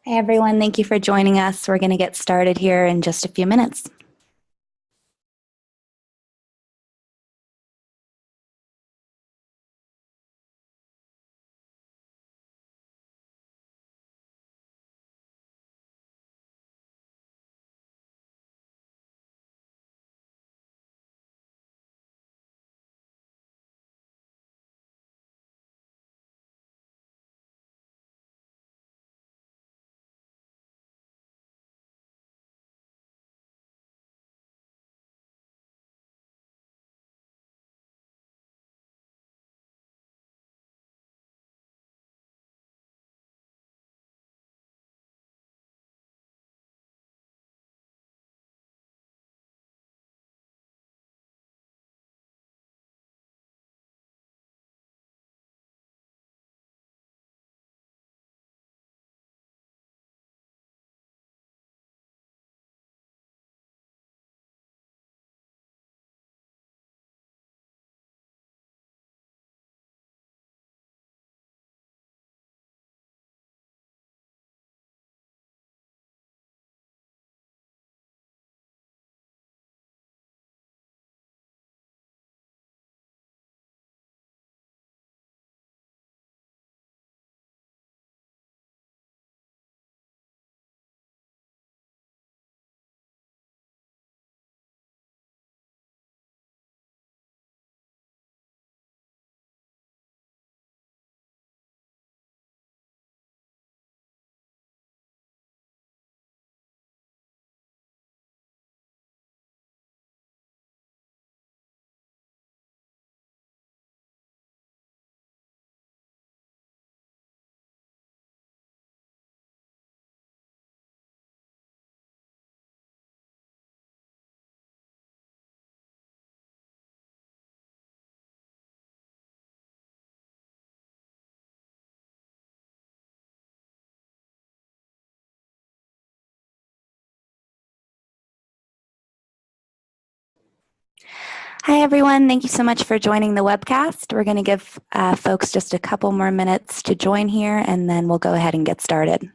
Hey everyone, thank you for joining us. We're going to get started here in just a few minutes. Hi everyone, thank you so much for joining the webcast. We're going to give folks just a couple more minutes to join here and then we'll go ahead and get started.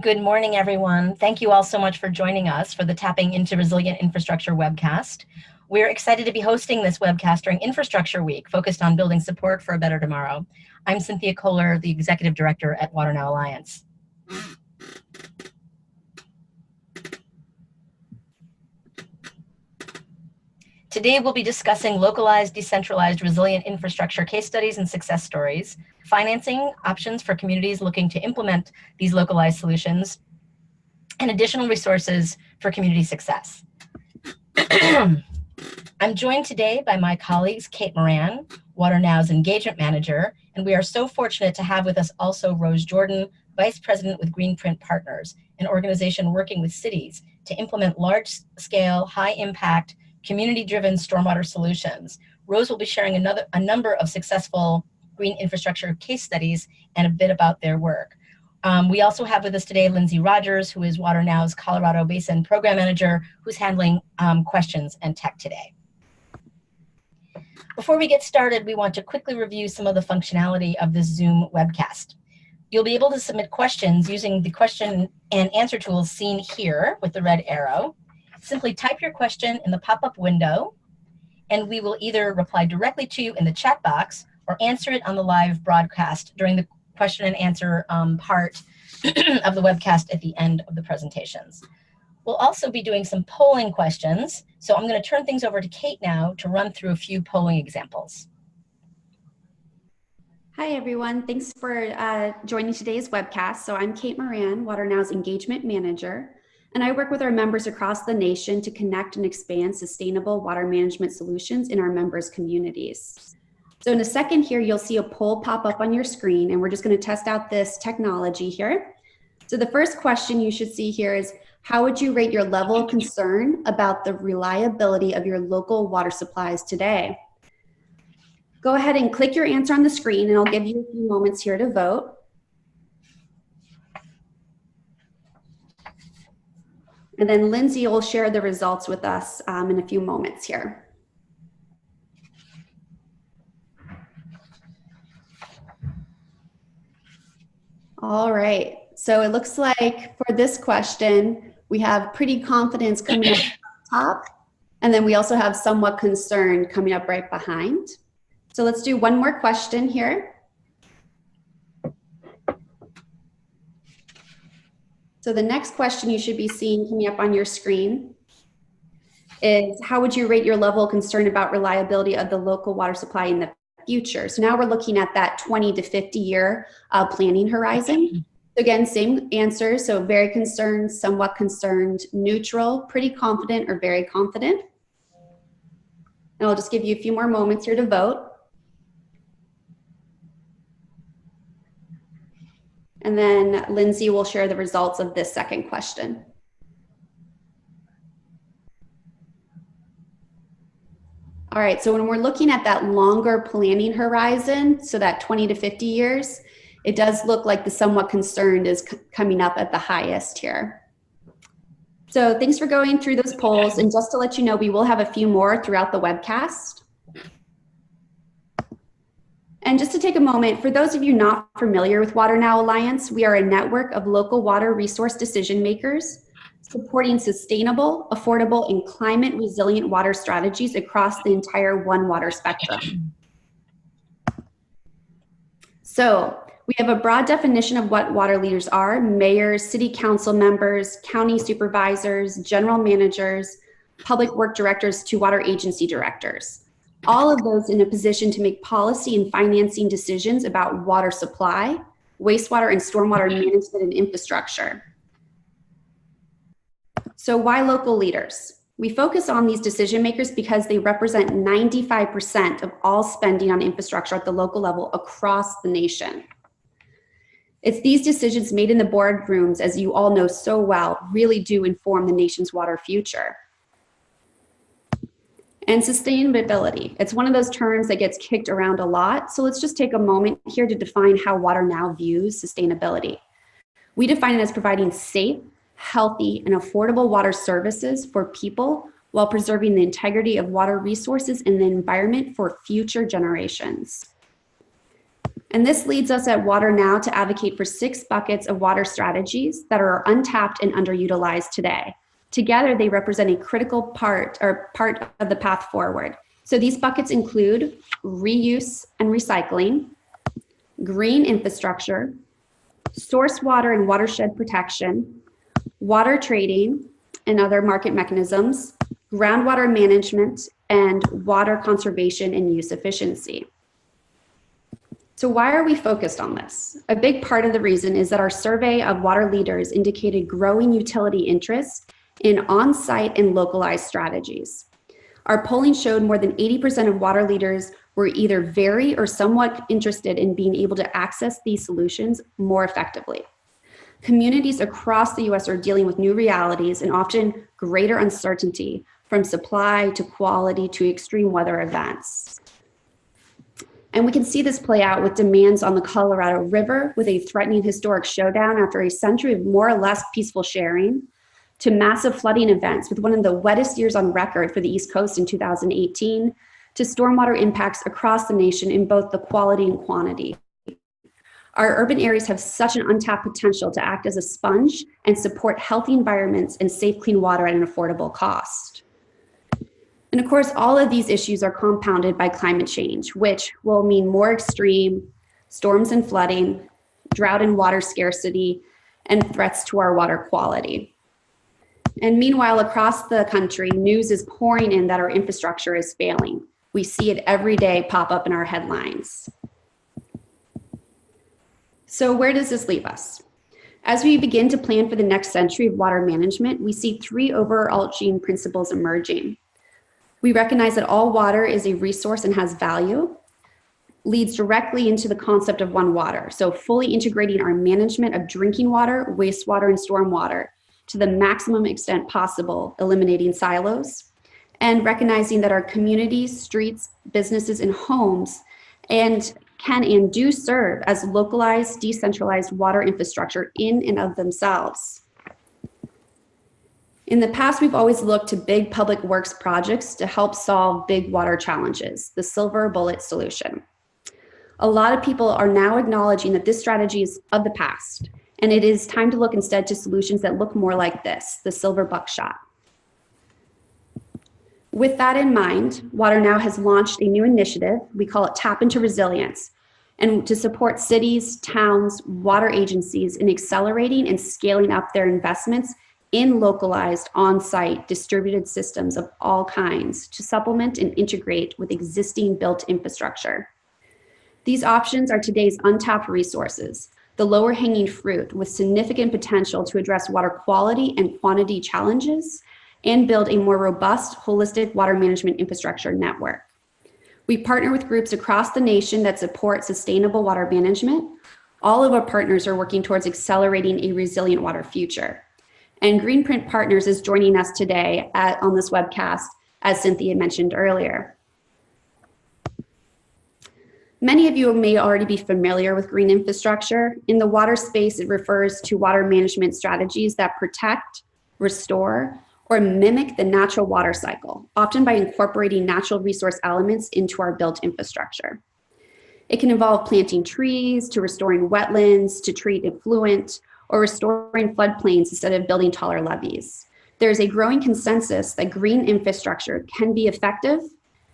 Good morning, everyone. Thank you all so much for joining us for the Tapping into Resilient Infrastructure webcast. We're excited to be hosting this webcast during Infrastructure Week, focused on building support for a better tomorrow. I'm Cynthia Kohler, the Executive Director at WaterNow Alliance. Today, we'll be discussing localized, decentralized, resilient infrastructure case studies and success stories, financing options for communities looking to implement these localized solutions, and additional resources for community success. I'm joined today by my colleagues, Kate Moran, WaterNow's Engagement Manager, and we are so fortunate to have with us also Rose Jordan, Vice President with Greenprint Partners, an organization working with cities to implement large-scale, high-impact, community-driven stormwater solutions. Rose will be sharing a number of successful green infrastructure case studies and a bit about their work. We also have with us today Lindsay Rogers, who is WaterNow's Colorado Basin Program Manager, who's handling questions and tech today. Before we get started, we want to quickly review some of the functionality of this Zoom webcast. You'll be able to submit questions using the question and answer tools seen here with the red arrow. Simply type your question in the pop-up window, and we will either reply directly to you in the chat box or answer it on the live broadcast during the question and answer part of the webcast at the end of the presentations. We'll also be doing some polling questions, so I'm going to turn things over to Kate now to run through a few polling examples. Hi, everyone. Thanks for joining today's webcast. So I'm Kate Moran, WaterNow's Engagement Manager, and I work with our members across the nation to connect and expand sustainable water management solutions in our members' communities. So in a second here, you'll see a poll pop up on your screen, and we're just going to test out this technology here. So the first question you should see here is, how would you rate your level of concern about the reliability of your local water supplies today? Go ahead and click your answer on the screen, and I'll give you a few moments here to vote. And then Lindsay will share the results with us in a few moments here. All right, so it looks like for this question, we have pretty confidence coming up top, and then we also have somewhat concerned coming up right behind. So let's do one more question here. So the next question you should be seeing coming up on your screen is, how would you rate your level of concern about reliability of the local water supply in the future? So now we're looking at that 20 to 50 year planning horizon. Again, same answer. So very concerned, somewhat concerned, neutral, pretty confident, or very confident. And I'll just give you a few more moments here to vote. And then Lindsay will share the results of this second question. All right, so when we're looking at that longer planning horizon, so that 20 to 50 years, it does look like the somewhat concerned is coming up at the highest here. So thanks for going through those polls. And just to let you know, we will have a few more throughout the webcast. And just to take a moment, for those of you not familiar with WaterNow Alliance, we are a network of local water resource decision makers supporting sustainable, affordable, and climate resilient water strategies across the entire One Water spectrum. So we have a broad definition of what water leaders are: mayors, city council members, county supervisors, general managers, public work directors to water agency directors. All of those in a position to make policy and financing decisions about water supply, wastewater, and stormwater management and infrastructure. So why local leaders? We focus on these decision makers because they represent 95% of all spending on infrastructure at the local level across the nation. It's these decisions made in the boardrooms, as you all know so well, really do inform the nation's water future. And sustainability, it's one of those terms that gets kicked around a lot. So let's just take a moment here to define how WaterNow views sustainability. We define it as providing safe, healthy, and affordable water services for people while preserving the integrity of water resources and the environment for future generations. And this leads us at WaterNow to advocate for 6 buckets of water strategies that are untapped and underutilized today. Together, they represent a critical part of the path forward. So these buckets include reuse and recycling, green infrastructure, source water and watershed protection, water trading and other market mechanisms, groundwater management, and water conservation and use efficiency. So why are we focused on this? A big part of the reason is that our survey of water leaders indicated growing utility interest in on-site and localized strategies. Our polling showed more than 80% of water leaders were either very or somewhat interested in being able to access these solutions more effectively. Communities across the US are dealing with new realities and often greater uncertainty, from supply to quality to extreme weather events. And we can see this play out with demands on the Colorado River, with a threatening historic showdown after a century of more or less peaceful sharing, to massive flooding events with one of the wettest years on record for the East Coast in 2018, to stormwater impacts across the nation in both the quality and quantity. Our urban areas have such an untapped potential to act as a sponge and support healthy environments and safe, clean water at an affordable cost. And of course, all of these issues are compounded by climate change, which will mean more extreme storms and flooding, drought and water scarcity, and threats to our water quality. And meanwhile, across the country, news is pouring in that our infrastructure is failing. We see it every day pop up in our headlines. So where does this leave us? As we begin to plan for the next century of water management, we see three overarching principles emerging. We recognize that all water is a resource and has value, leads directly into the concept of one water. So fully integrating our management of drinking water, wastewater, and stormwater to the maximum extent possible, eliminating silos, and recognizing that our communities, streets, businesses, and homes can and do serve as localized, decentralized water infrastructure in and of themselves. In the past, we've always looked to big public works projects to help solve big water challenges, the silver bullet solution. A lot of people are now acknowledging that this strategy is of the past, and it is time to look instead to solutions that look more like this, the silver buckshot. With that in mind, WaterNow has launched a new initiative. We call it Tap into Resilience, and to support cities, towns, water agencies in accelerating and scaling up their investments in localized, on-site, distributed systems of all kinds to supplement and integrate with existing built infrastructure. These options are today's untapped resources, the lower hanging fruit with significant potential to address water quality and quantity challenges and build a more robust, holistic water management infrastructure network. We partner with groups across the nation that support sustainable water management. All of our partners are working towards accelerating a resilient water future. And Greenprint Partners is joining us today on this webcast, as Cynthia mentioned earlier. Many of you may already be familiar with green infrastructure. In the water space, it refers to water management strategies that protect, restore, or mimic the natural water cycle, often by incorporating natural resource elements into our built infrastructure. It can involve planting trees, to restoring wetlands, to treat effluent, or restoring floodplains instead of building taller levees. There is a growing consensus that green infrastructure can be effective,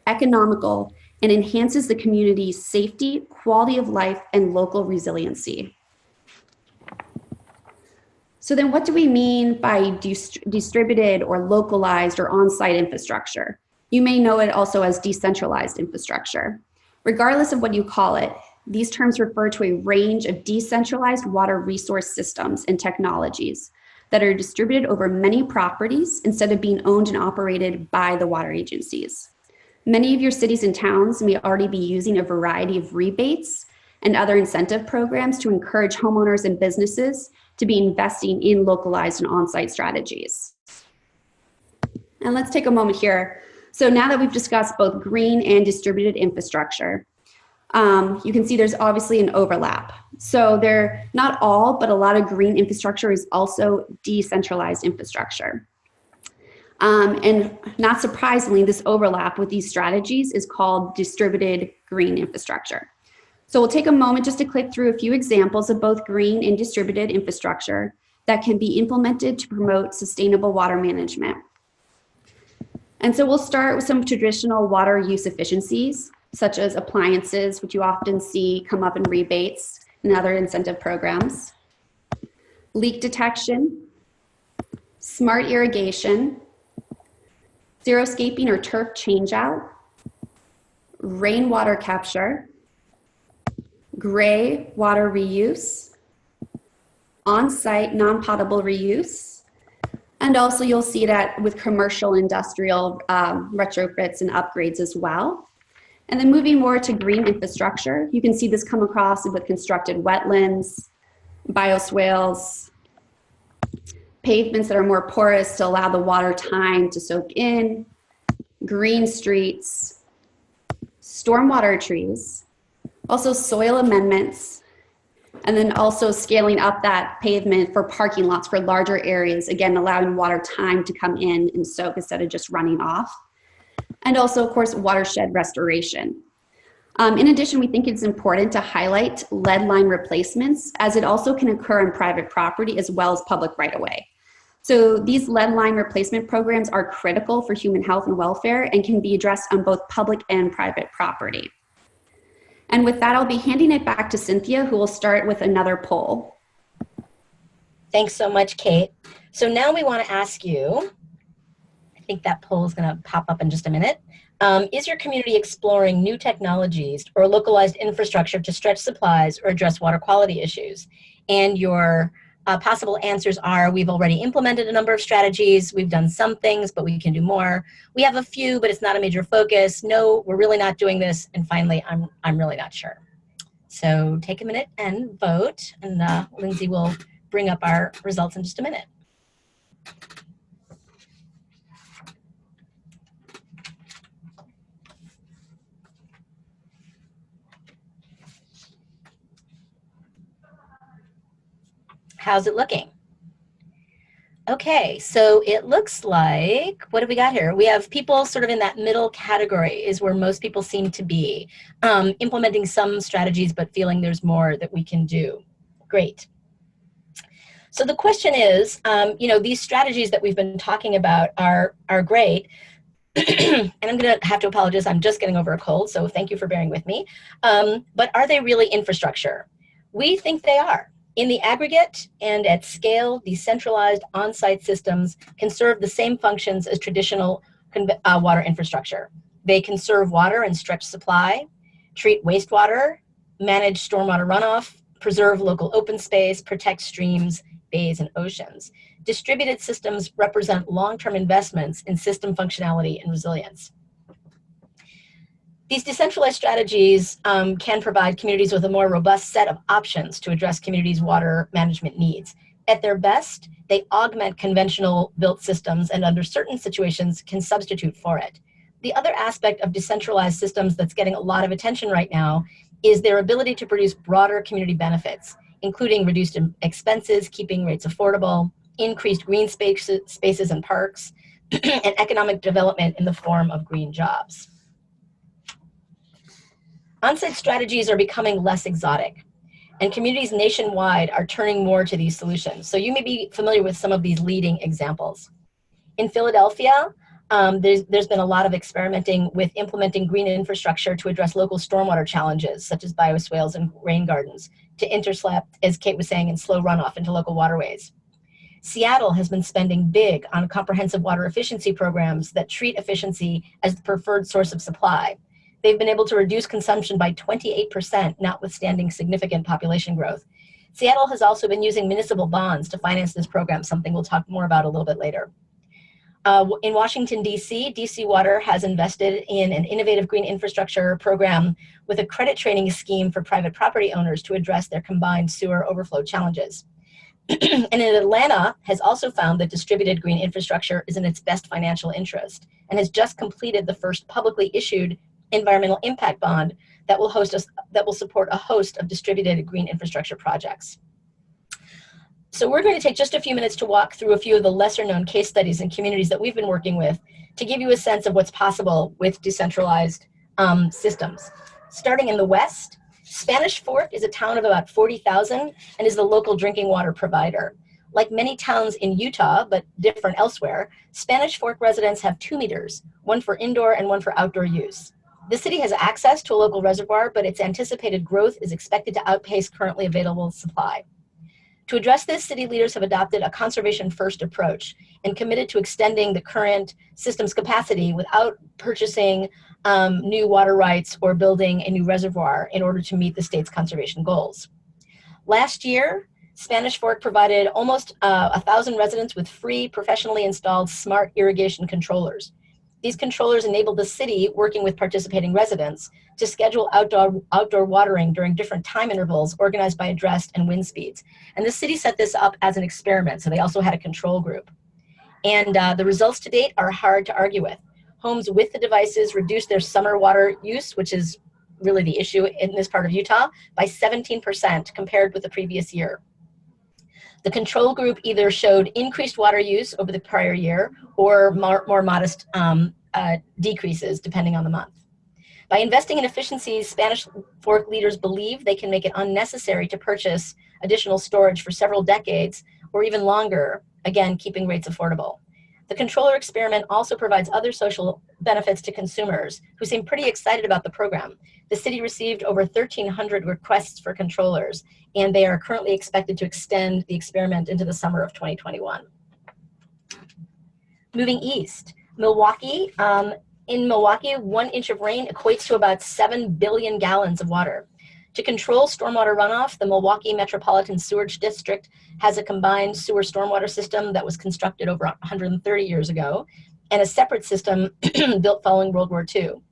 economical, and enhances the community's safety, quality of life, and local resiliency. So then what do we mean by distributed or localized or on-site infrastructure? You may know it also as decentralized infrastructure. Regardless of what you call it, these terms refer to a range of decentralized water resource systems and technologies that are distributed over many properties instead of being owned and operated by the water agencies. Many of your cities and towns may already be using a variety of rebates and other incentive programs to encourage homeowners and businesses to be investing in localized and on-site strategies. And let's take a moment here. So now that we've discussed both green and distributed infrastructure, you can see there's obviously an overlap. So they're not all, but a lot of green infrastructure is also decentralized infrastructure. And not surprisingly, this overlap with these strategies is called distributed green infrastructure. So we'll take a moment just to click through a few examples of both green and distributed infrastructure that can be implemented to promote sustainable water management. And so we'll start with some traditional water use efficiencies, such as appliances, which you often see come up in rebates and other incentive programs, leak detection, smart irrigation, xeriscaping or turf changeout, rainwater capture, gray water reuse, on-site non-potable reuse, and also you'll see that with commercial industrial retrofits and upgrades as well. And then moving more to green infrastructure, you can see this come across with constructed wetlands, bioswales, pavements that are more porous to allow the water time to soak in, green streets, stormwater trees, also soil amendments, and then also scaling up that pavement for parking lots for larger areas, again, allowing water time to come in and soak instead of just running off. And also, of course, watershed restoration. In addition, we think it's important to highlight lead line replacements, as it also can occur in private property as well as public right-of-way. So these lead line replacement programs are critical for human health and welfare and can be addressed on both public and private property. And with that, I'll be handing it back to Cynthia, who will start with another poll. Thanks so much, Kate. So now we want to ask you, I think that poll is going to pop up in just a minute. Is your community exploring new technologies or localized infrastructure to stretch supplies or address water quality issues? And your possible answers are: we've already implemented a number of strategies, we've done some things, but we can do more. We have a few, but it's not a major focus. No, we're really not doing this. And finally, I'm really not sure. So take a minute and vote, and Lindsay will bring up our results in just a minute. How's it looking? Okay, so it looks like, what have we got here? We have people sort of in that middle category is where most people seem to be, implementing some strategies, but feeling there's more that we can do. Great. So the question is, these strategies that we've been talking about are great. And I'm going to have to apologize. I'm just getting over a cold, so thank you for bearing with me. But are they really infrastructure? We think they are. In the aggregate and at scale, decentralized on-site systems can serve the same functions as traditional water infrastructure. They conserve water and stretch supply, treat wastewater, manage stormwater runoff, preserve local open space, protect streams, bays, and oceans. Distributed systems represent long-term investments in system functionality and resilience. These decentralized strategies can provide communities with a more robust set of options to address communities' water management needs. At their best, they augment conventional built systems and under certain situations can substitute for it. The other aspect of decentralized systems that's getting a lot of attention right now is their ability to produce broader community benefits, including reduced expenses, keeping rates affordable, increased green spaces and parks, and economic development in the form of green jobs. On-site strategies are becoming less exotic, and communities nationwide are turning more to these solutions. So you may be familiar with some of these leading examples. In Philadelphia, there's been a lot of experimenting with implementing green infrastructure to address local stormwater challenges, such as bioswales and rain gardens, to intercept, as Kate was saying, and slow runoff into local waterways. Seattle has been spending big on comprehensive water efficiency programs that treat efficiency as the preferred source of supply. They've been able to reduce consumption by 28%, notwithstanding significant population growth. Seattle has also been using municipal bonds to finance this program, something we'll talk more about a little bit later. In Washington, D.C., D.C. Water has invested in an innovative green infrastructure program with a credit training scheme for private property owners to address their combined sewer overflow challenges. And in Atlanta has also found that distributed green infrastructure is in its best financial interest and has just completed the first publicly issued environmental impact bond that will support a host of distributed green infrastructure projects. So we're going to take just a few minutes to walk through a few of the lesser known case studies and communities that we've been working with to give you a sense of what's possible with decentralized systems. Starting in the West, Spanish Fork is a town of about 40,000 and is the local drinking water provider. Like many towns in Utah, but different elsewhere, Spanish Fork residents have 2 meters, one for indoor and one for outdoor use. The city has access to a local reservoir, but its anticipated growth is expected to outpace currently available supply. To address this, city leaders have adopted a conservation-first approach and committed to extending the current system's capacity without purchasing new water rights or building a new reservoir in order to meet the state's conservation goals. Last year, Spanish Fork provided almost 1,000 residents with free, professionally installed smart irrigation controllers. These controllers enabled the city, working with participating residents, to schedule outdoor watering during different time intervals organized by address and wind speeds. And the city set this up as an experiment, so they also had a control group. And the results to date are hard to argue with. Homes with the devices reduced their summer water use, which is really the issue in this part of Utah, by 17% compared with the previous year. The control group either showed increased water use over the prior year or more modest decreases depending on the month. By investing in efficiencies, Spanish Fork leaders believe they can make it unnecessary to purchase additional storage for several decades or even longer, again, keeping rates affordable. The controller experiment also provides other social benefits to consumers who seem pretty excited about the program. The city received over 1,300 requests for controllers, and they are currently expected to extend the experiment into the summer of 2021. Moving east, Milwaukee. In Milwaukee, 1 inch of rain equates to about 7 billion gallons of water. To control stormwater runoff, the Milwaukee Metropolitan Sewerage District has a combined sewer stormwater system that was constructed over 130 years ago, and a separate system built following World War II.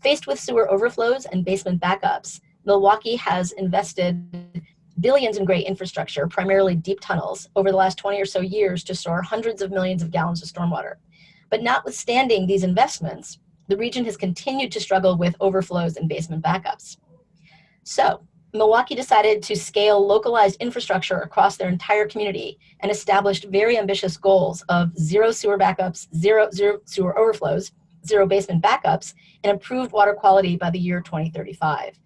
Faced with sewer overflows and basement backups, Milwaukee has invested billions in great infrastructure, primarily deep tunnels, over the last 20 or so years to store hundreds of millions of gallons of stormwater. But notwithstanding these investments, the region has continued to struggle with overflows and basement backups. So, Milwaukee decided to scale localized infrastructure across their entire community and established very ambitious goals of 0 sewer backups, 0 sewer overflows, 0 basement backups, and improved water quality by the year 2035.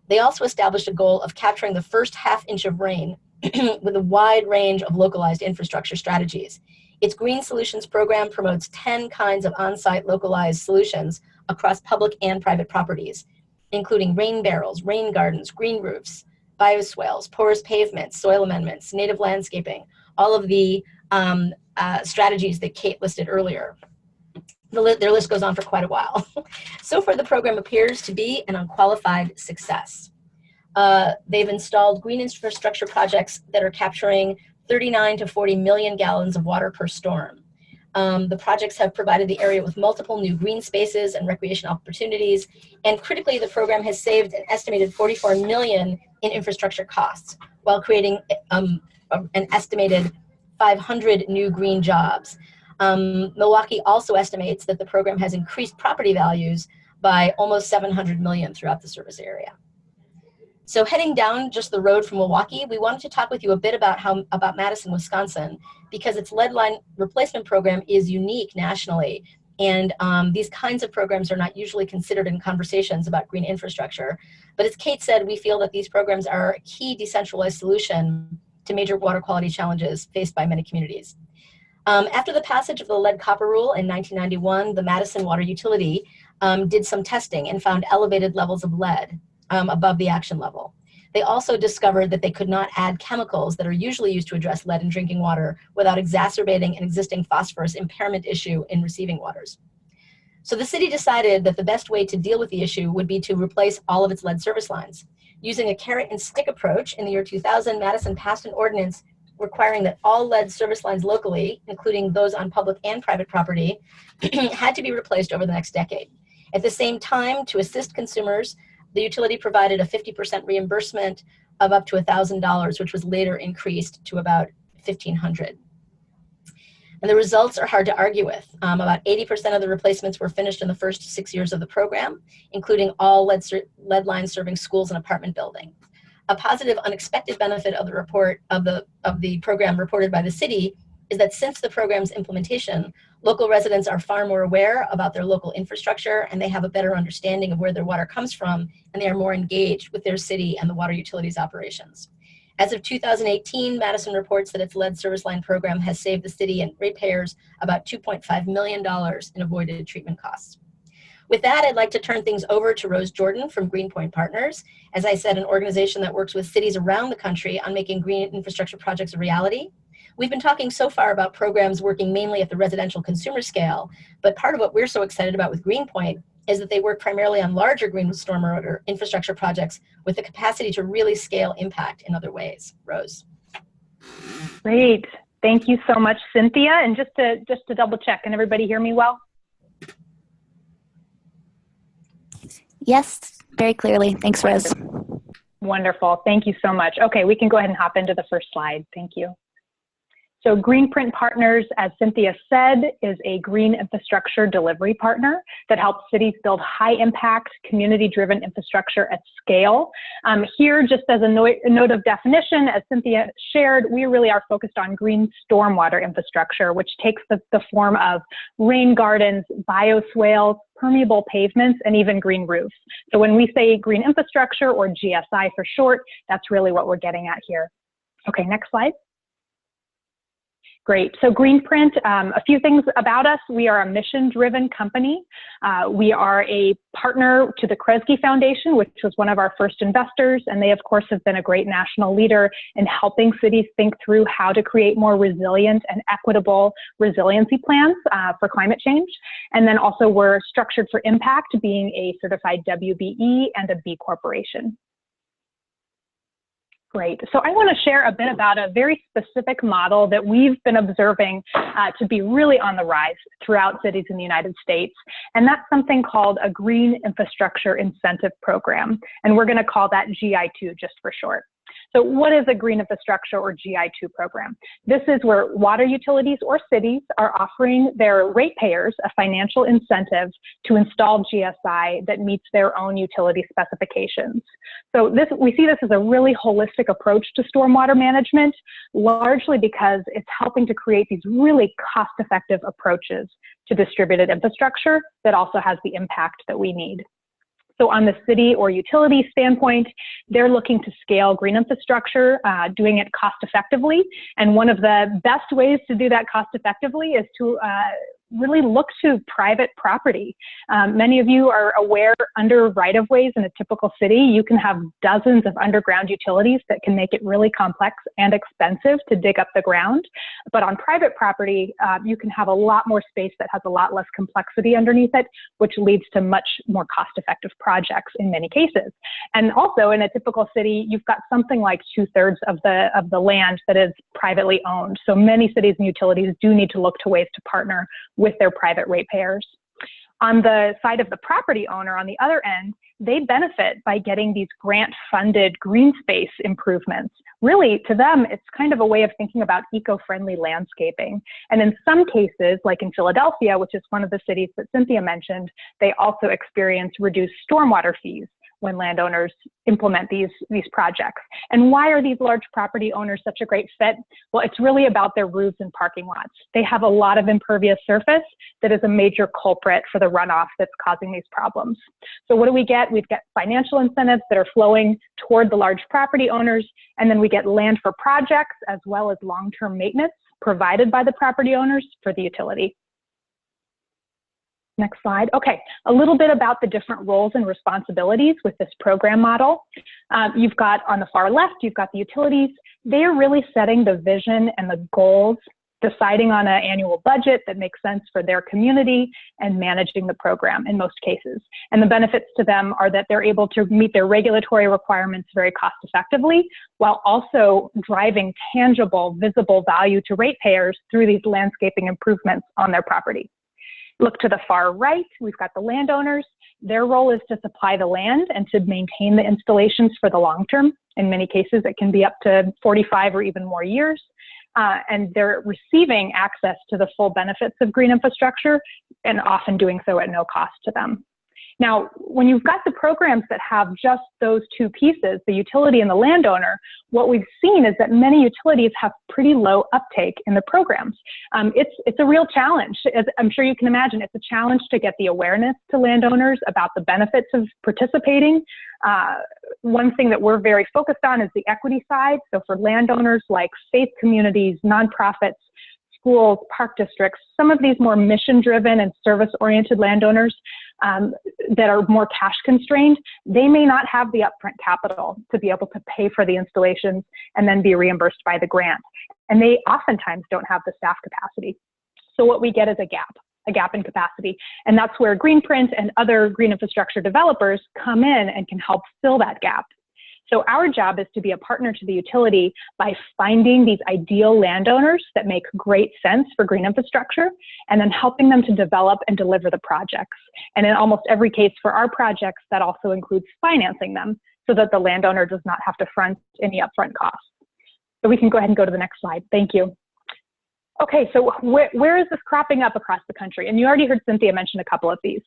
They also established a goal of capturing the first ½ inch of rain with a wide range of localized infrastructure strategies. Its Green Solutions program promotes 10 kinds of on-site localized solutions across public and private properties, including rain barrels, rain gardens, green roofs, bioswales, porous pavements, soil amendments, native landscaping, all of the strategies that Kate listed earlier. Their list goes on for quite a while. So far, the program appears to be an unqualified success. They've installed green infrastructure projects that are capturing 39 to 40 million gallons of water per storm. The projects have provided the area with multiple new green spaces and recreation opportunities, and critically, the program has saved an estimated 44 million in infrastructure costs, while creating an estimated 500 new green jobs. Milwaukee also estimates that the program has increased property values by almost 700 million throughout the service area. So heading down just the road from Milwaukee, we wanted to talk with you a bit about Madison, Wisconsin, because its lead line replacement program is unique nationally. And these kinds of programs are not usually considered in conversations about green infrastructure. But as Kate said, we feel that these programs are a key decentralized solution to major water quality challenges faced by many communities. After the passage of the lead copper rule in 1991, the Madison Water Utility did some testing and found elevated levels of lead above the action level. They also discovered that they could not add chemicals that are usually used to address lead in drinking water without exacerbating an existing phosphorus impairment issue in receiving waters. So the city decided that the best way to deal with the issue would be to replace all of its lead service lines. Using a carrot and stick approach, in the year 2000, Madison passed an ordinance requiring that all lead service lines locally, including those on public and private property, had to be replaced over the next decade. At the same time, to assist consumers, the utility provided a 50% reimbursement of up to $1,000, which was later increased to about $1,500. And the results are hard to argue with. About 80% of the replacements were finished in the first 6 years of the program, including all lead lines serving schools and apartment buildings. A positive, unexpected benefit of the program reported by the city is that since the program's implementation, local residents are far more aware about their local infrastructure, and they have a better understanding of where their water comes from, and they are more engaged with their city and the water utilities operations. As of 2018, Madison reports that its lead service line program has saved the city and ratepayers about $2.5 million in avoided treatment costs. With that, I'd like to turn things over to Rose Jordan from Greenpoint Partners. As I said, an organization that works with cities around the country on making green infrastructure projects a reality. We've been talking so far about programs working mainly at the residential consumer scale, but part of what we're so excited about with Greenpoint is that they work primarily on larger green stormwater infrastructure projects with the capacity to really scale impact in other ways. Rose. Great. Thank you so much, Cynthia. And just to double check, can everybody hear me well? Yes, very clearly. Thanks, Rose. Wonderful. Thank you so much. Okay, we can go ahead and hop into the first slide. Thank you. So Greenpoint Partners, as Cynthia said, is a green infrastructure delivery partner that helps cities build high-impact, community-driven infrastructure at scale. Here, just as a note of definition, as Cynthia shared, we really are focused on green stormwater infrastructure, which takes the form of rain gardens, bioswales, permeable pavements, and even green roofs. So when we say green infrastructure, or GSI for short, that's really what we're getting at here. Okay, next slide. Great. So Greenprint, a few things about us. We are a mission-driven company. We are a partner to the Kresge Foundation, which was one of our first investors, and they, of course, have been a great national leader in helping cities think through how to create more resilient and equitable resiliency plans for climate change. And then also we're structured for impact, being a certified WBE and a B Corporation. Great. So I want to share a bit about a very specific model that we've been observing to be really on the rise throughout cities in the United States. And that's something called a Green Infrastructure Incentive Program. And we're going to call that GI2 just for short. So what is a green infrastructure or GI2 program? This is where water utilities or cities are offering their ratepayers a financial incentive to install GSI that meets their own utility specifications. So we see this as a really holistic approach to stormwater management, largely because it's helping to create these really cost-effective approaches to distributed infrastructure that also has the impact that we need. So on the city or utility standpoint, they're looking to scale green infrastructure, doing it cost effectively. And one of the best ways to do that cost effectively is to really look to private property. Many of you are aware under right-of-ways in a typical city, you can have dozens of underground utilities that can make it really complex and expensive to dig up the ground. But on private property, you can have a lot more space that has a lot less complexity underneath it, which leads to much more cost-effective projects in many cases. And also in a typical city, you've got something like 2/3 of the land that is privately owned. So many cities and utilities do need to look to ways to partner with their private ratepayers. On the side of the property owner, on the other end, they benefit by getting these grant-funded green space improvements. Really, to them, it's kind of a way of thinking about eco-friendly landscaping. And in some cases, like in Philadelphia, which is one of the cities that Cynthia mentioned, they also experience reduced stormwater fees when landowners implement these projects. And why are these large property owners such a great fit? Well, it's really about their roofs and parking lots. They have a lot of impervious surface that is a major culprit for the runoff that's causing these problems. So what do we get? We've got financial incentives that are flowing toward the large property owners, and then we get land for projects as well as long-term maintenance provided by the property owners for the utility. Next slide. Okay, a little bit about the different roles and responsibilities with this program model. You've got on the far left, you've got the utilities. They are really setting the vision and the goals, deciding on an annual budget that makes sense for their community, and managing the program in most cases. And the benefits to them are that they're able to meet their regulatory requirements very cost effectively, while also driving tangible, visible value to ratepayers through these landscaping improvements on their property. Look to the far right, we've got the landowners. Their role is to supply the land and to maintain the installations for the long term. In many cases, it can be up to 45 or even more years. And they're receiving access to the full benefits of green infrastructure, and often doing so at no cost to them. Now, when you've got the programs that have just those two pieces, the utility and the landowner, what we've seen is that many utilities have pretty low uptake in the programs. It's a real challenge. As I'm sure you can imagine, it's a challenge to get the awareness to landowners about the benefits of participating. One thing that we're very focused on is the equity side. So for landowners like faith communities, nonprofits, schools, park districts, some of these more mission-driven and service-oriented landowners that are more cash constrained, they may not have the upfront capital to be able to pay for the installations and then be reimbursed by the grant. And they oftentimes don't have the staff capacity. So what we get is a gap in capacity. And that's where Greenprint and other green infrastructure developers come in and can help fill that gap. So our job is to be a partner to the utility by finding these ideal landowners that make great sense for green infrastructure, and then helping them to develop and deliver the projects. And in almost every case for our projects, that also includes financing them so that the landowner does not have to front any upfront costs. So we can go ahead and go to the next slide. Thank you. Okay, so where is this cropping up across the country? And you already heard Cynthia mention a couple of these.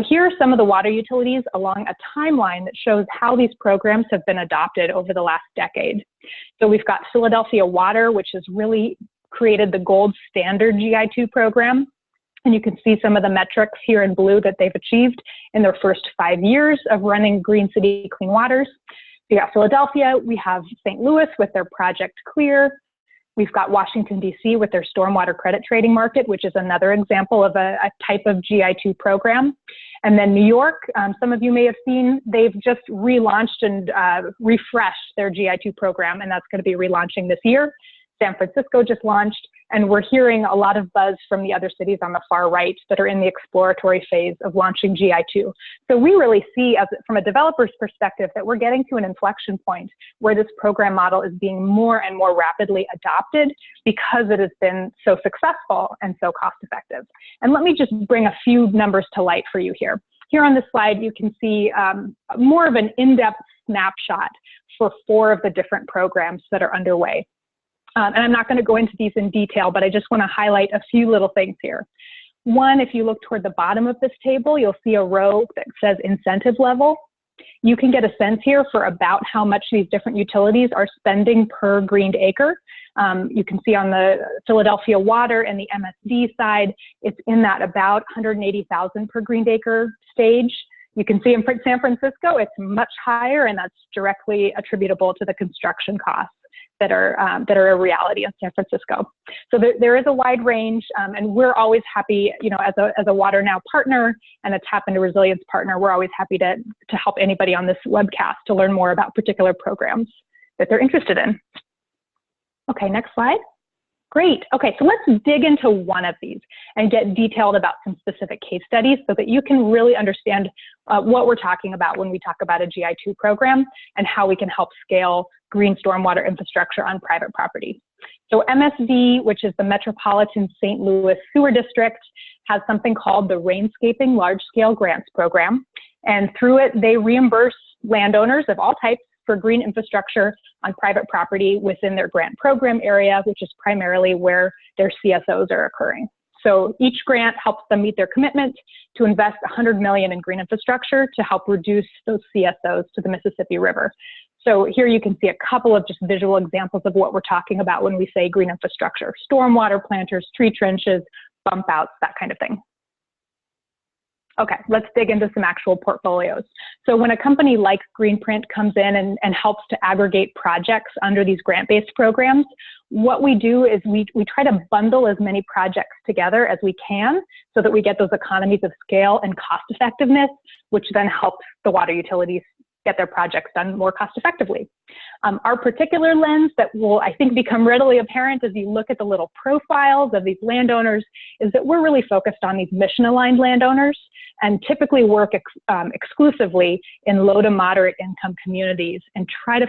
Here are some of the water utilities along a timeline that shows how these programs have been adopted over the last decade. So we've got Philadelphia Water, which has really created the gold standard GI2 program. And you can see some of the metrics here in blue that they've achieved in their first 5 years of running Green City Clean Waters. We got Philadelphia, we have St. Louis with their Project Clear. We've got Washington, D.C. with their stormwater credit trading market, which is another example of a type of GI2 program. And then New York, some of you may have seen, they've just relaunched and refreshed their GI2 program, and that's going to be relaunching this year. San Francisco just launched, and we're hearing a lot of buzz from the other cities on the far right that are in the exploratory phase of launching GI2. So we really see, from a developer's perspective, that we're getting to an inflection point where this program model is being more and more rapidly adopted because it has been so successful and so cost effective. And let me just bring a few numbers to light for you here. Here on this slide, you can see more of an in-depth snapshot for 4 of the different programs that are underway. And I'm not going to go into these in detail, but I just want to highlight a few little things here. One, if you look toward the bottom of this table, you'll see a row that says incentive level. You can get a sense here for about how much these different utilities are spending per greened acre. You can see on the Philadelphia Water and the MSD side, it's in that about 180,000 per greened acre stage. You can see in San Francisco, it's much higher, and that's directly attributable to the construction costs that are a reality in San Francisco. So there is a wide range, and we're always happy, you know, as a WaterNow partner and a Tap into Resilience partner, we're always happy to help anybody on this webcast to learn more about particular programs that they're interested in. Okay, next slide. Great. Okay, so let's dig into one of these and get detailed about some specific case studies so that you can really understand what we're talking about when we talk about a GI2 program and how we can help scale green stormwater infrastructure on private property. So MSD, which is the Metropolitan St. Louis Sewer District, has something called the Rainscaping Large Scale Grants Program. And through it, they reimburse landowners of all types for green infrastructure on private property within their grant program area, which is primarily where their CSOs are occurring. So each grant helps them meet their commitment to invest $100 million in green infrastructure to help reduce those CSOs to the Mississippi River. So here you can see a couple of just visual examples of what we're talking about when we say green infrastructure: stormwater planters, tree trenches, bump outs, that kind of thing. Okay, let's dig into some actual portfolios. So when a company like Greenprint comes in and helps to aggregate projects under these grant-based programs, what we do is we try to bundle as many projects together as we can so that we get those economies of scale and cost effectiveness, which then helps the water utilities get their projects done more cost effectively. Our particular lens that will, I think, become readily apparent as you look at the little profiles of these landowners is that we're really focused on these mission-aligned landowners and typically work exclusively in low to moderate income communities and try to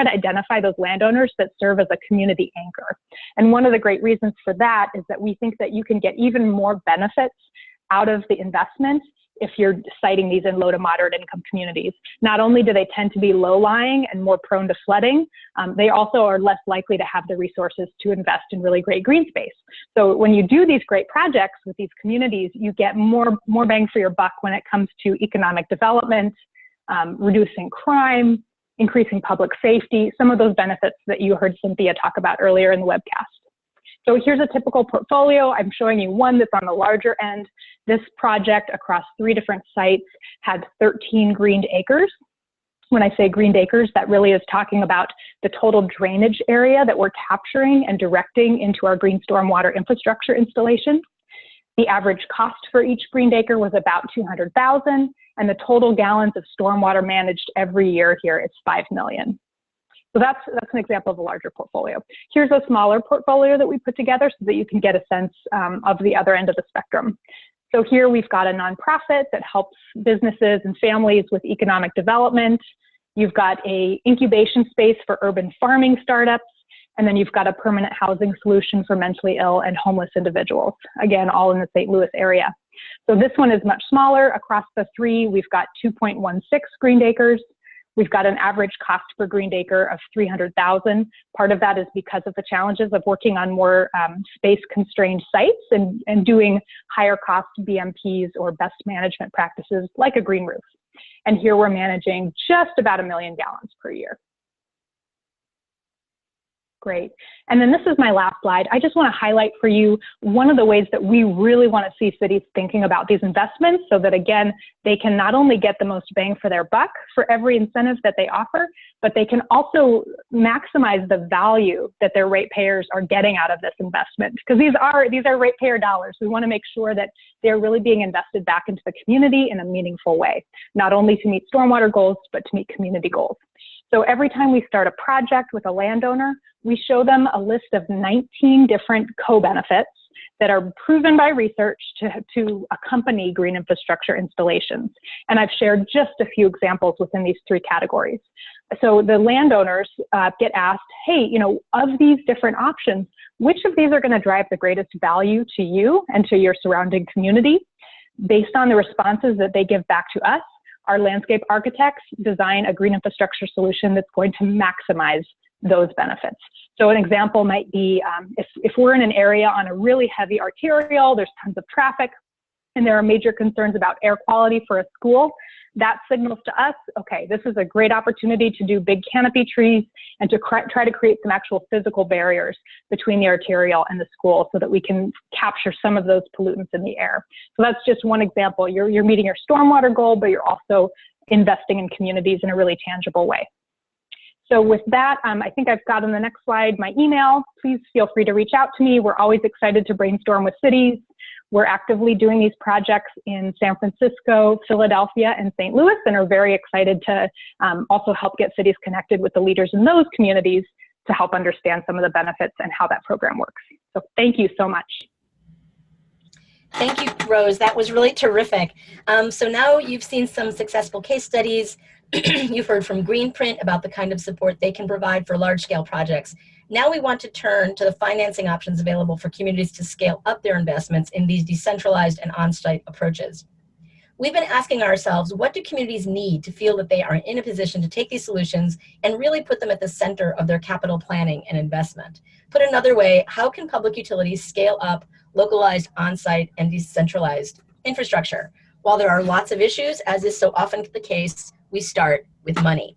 identify those landowners that serve as a community anchor. And one of the great reasons for that is that we think that you can get even more benefits out of the investment if you're citing these in low to moderate income communities. Not only do they tend to be low-lying and more prone to flooding, they also are less likely to have the resources to invest in really great green space. So when you do these great projects with these communities, you get more bang for your buck when it comes to economic development, reducing crime, increasing public safety, some of those benefits that you heard Cynthia talk about earlier in the webcast. So here's a typical portfolio. I'm showing you one that's on the larger end. This project across 3 different sites had 13 greened acres. When I say greened acres, that really is talking about the total drainage area that we're capturing and directing into our green stormwater infrastructure installations. The average cost for each green acre was about $200,000, and the total gallons of stormwater managed every year here is 5 million. So that's an example of a larger portfolio. Here's a smaller portfolio that we put together so that you can get a sense of the other end of the spectrum. So here we've got a nonprofit that helps businesses and families with economic development. You've got a incubation space for urban farming startups, and then you've got a permanent housing solution for mentally ill and homeless individuals, again, all in the St. Louis area. So this one is much smaller. Across the three, we've got 2.16 green acres. We've got an average cost per green acre of $300,000. Part of that is because of the challenges of working on more space-constrained sites and doing higher cost BMPs or best management practices like a green roof. And here we're managing just about 1 million gallons per year. Great. And then this is my last slide. I just want to highlight for you one of the ways that we really want to see cities thinking about these investments so that, again, they can not only get the most bang for their buck for every incentive that they offer, but they can also maximize the value that their ratepayers are getting out of this investment. Because these are ratepayer dollars. We want to make sure that they're really being invested back into the community in a meaningful way, not only to meet stormwater goals, but to meet community goals. So every time we start a project with a landowner, we show them a list of 19 different co-benefits that are proven by research to accompany green infrastructure installations. And I've shared just a few examples within these three categories. So the landowners get asked, hey, of these different options, which of these are going to drive the greatest value to you and to your surrounding community? Based on the responses that they give back to us, our landscape architects design a green infrastructure solution that's going to maximize those benefits. So an example might be if we're in an area on a really heavy arterial, there's tons of traffic, and there are major concerns about air quality for a school, that signals to us, okay, this is a great opportunity to do big canopy trees and to try to create some actual physical barriers between the arterial and the school so that we can capture some of those pollutants in the air. So that's just one example. You're meeting your stormwater goal, but you're also investing in communities in a really tangible way. So with that, I think I've got on the next slide my email. Please feel free to reach out to me. We're always excited to brainstorm with cities. We're actively doing these projects in San Francisco, Philadelphia, and St. Louis, and are very excited to also help get cities connected with the leaders in those communities to help understand some of the benefits and how that program works. So thank you so much. Thank you, Rose. That was really terrific. So now you've seen some successful case studies. You've heard from Greenprint about the kind of support they can provide for large-scale projects. Now we want to turn to the financing options available for communities to scale up their investments in these decentralized and on-site approaches. We've been asking ourselves, what do communities need to feel that they are in a position to take these solutions and really put them at the center of their capital planning and investment? Put another way, how can public utilities scale up localized, on-site, and decentralized infrastructure? While there are lots of issues, as is so often the case, we start with money.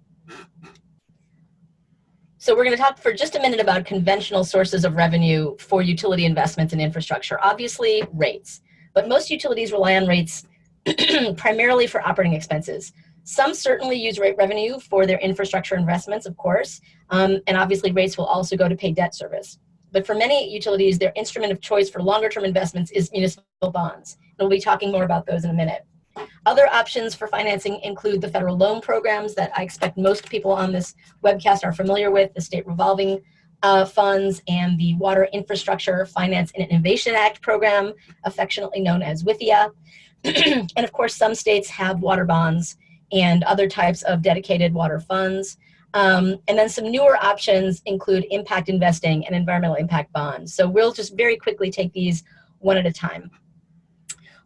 So we're going to talk for just a minute about conventional sources of revenue for utility investments in infrastructure. Obviously, rates. But most utilities rely on rates primarily for operating expenses. Some certainly use rate revenue for their infrastructure investments, of course, and obviously rates will also go to pay debt service. But for many utilities, their instrument of choice for longer-term investments is municipal bonds. And we'll be talking more about those in a minute. Other options for financing include the federal loan programs that I expect most people on this webcast are familiar with, the state revolving funds and the Water Infrastructure Finance and Innovation Act program, affectionately known as WIFIA. And of course, some states have water bonds and other types of dedicated water funds. And then some newer options include impact investing and environmental impact bonds. So we'll just very quickly take these one at a time.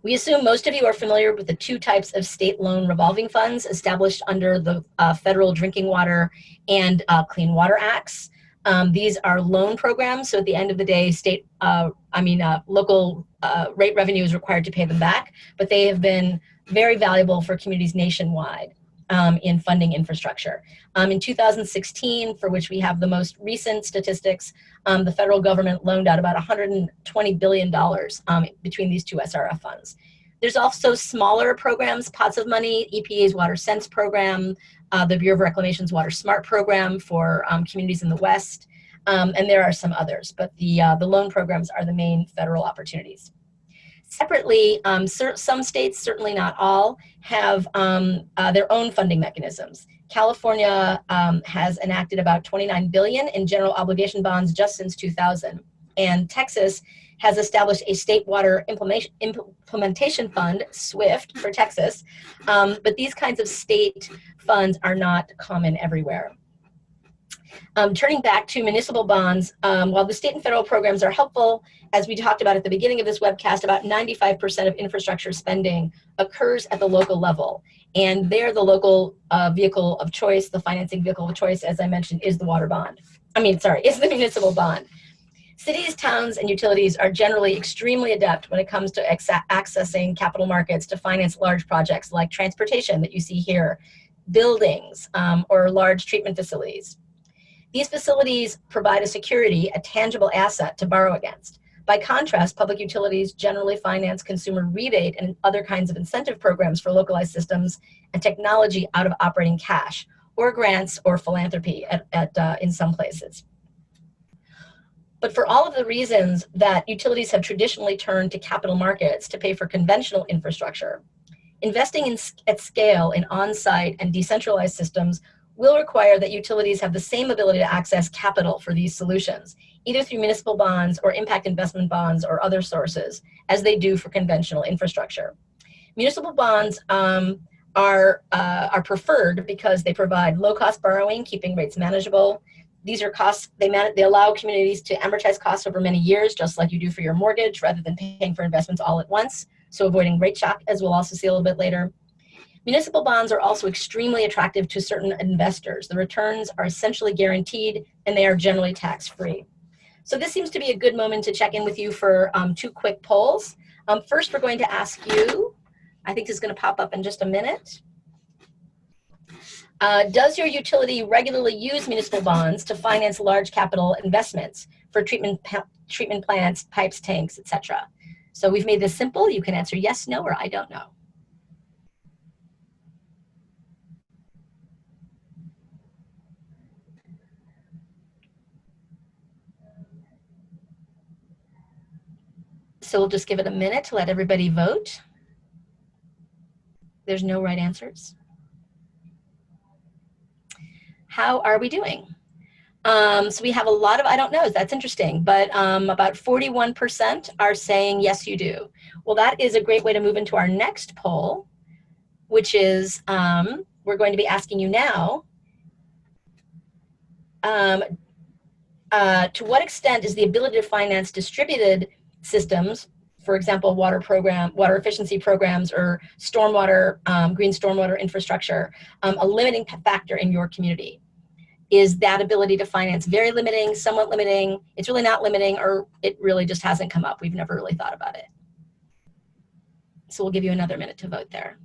We assume most of you are familiar with the two types of state loan revolving funds established under the Federal Drinking Water and Clean Water Acts. These are loan programs, so at the end of the day, local rate revenue is required to pay them back, but they have been very valuable for communities nationwide in funding infrastructure. In 2016, for which we have the most recent statistics, the federal government loaned out about $120 billion between these two SRF funds. There's also smaller programs, pots of money, EPA's Water Sense program, the Bureau of Reclamation's Water Smart program for communities in the West, and there are some others, but the loan programs are the main federal opportunities. Separately, some states, certainly not all, have their own funding mechanisms. California has enacted about $29 billion in general obligation bonds just since 2000, and Texas has established a state water implementation fund, SWIFT for Texas, but these kinds of state funds are not common everywhere. Turning back to municipal bonds, while the state and federal programs are helpful, as we talked about at the beginning of this webcast, about 95% of infrastructure spending occurs at the local level. And there, the local vehicle of choice, the financing vehicle of choice, as I mentioned, is the is the municipal bond. Cities, towns, and utilities are generally extremely adept when it comes to accessing capital markets to finance large projects like transportation that you see here, buildings, or large treatment facilities. These facilities provide a security, a tangible asset to borrow against. By contrast, public utilities generally finance consumer rebate and other kinds of incentive programs for localized systems and technology out of operating cash, or grants or philanthropy in some places. But for all of the reasons that utilities have traditionally turned to capital markets to pay for conventional infrastructure, investing at scale in on-site and decentralized systems will require that utilities have the same ability to access capital for these solutions, either through municipal bonds or impact investment bonds or other sources, as they do for conventional infrastructure. Municipal bonds are preferred because they provide low-cost borrowing, keeping rates manageable. These are costs, they allow communities to amortize costs over many years, just like you do for your mortgage, rather than paying for investments all at once, so avoiding rate shock, as we'll also see a little bit later. Municipal bonds are also extremely attractive to certain investors. The returns are essentially guaranteed, and they are generally tax-free. So this seems to be a good moment to check in with you for 2 quick polls. First, we're going to ask you, I think this is going to pop up in just a minute. Does your utility regularly use municipal bonds to finance large capital investments for treatment plants, pipes, tanks, etc.? So we've made this simple. You can answer yes, no, or I don't know. So we'll just give it a minute to let everybody vote. There's no right answers. How are we doing? So we have a lot of I don't knows. That's interesting, but about 41% are saying yes, you do. Well, that is a great way to move into our next poll, which is we're going to be asking you now, to what extent is the ability to finance distributed systems, for example, water efficiency programs or stormwater, green stormwater infrastructure, a limiting factor in your community? Is that ability to finance very limiting, somewhat limiting, it's really not limiting, or it really just hasn't come up? We've never really thought about it. So we'll give you another minute to vote there.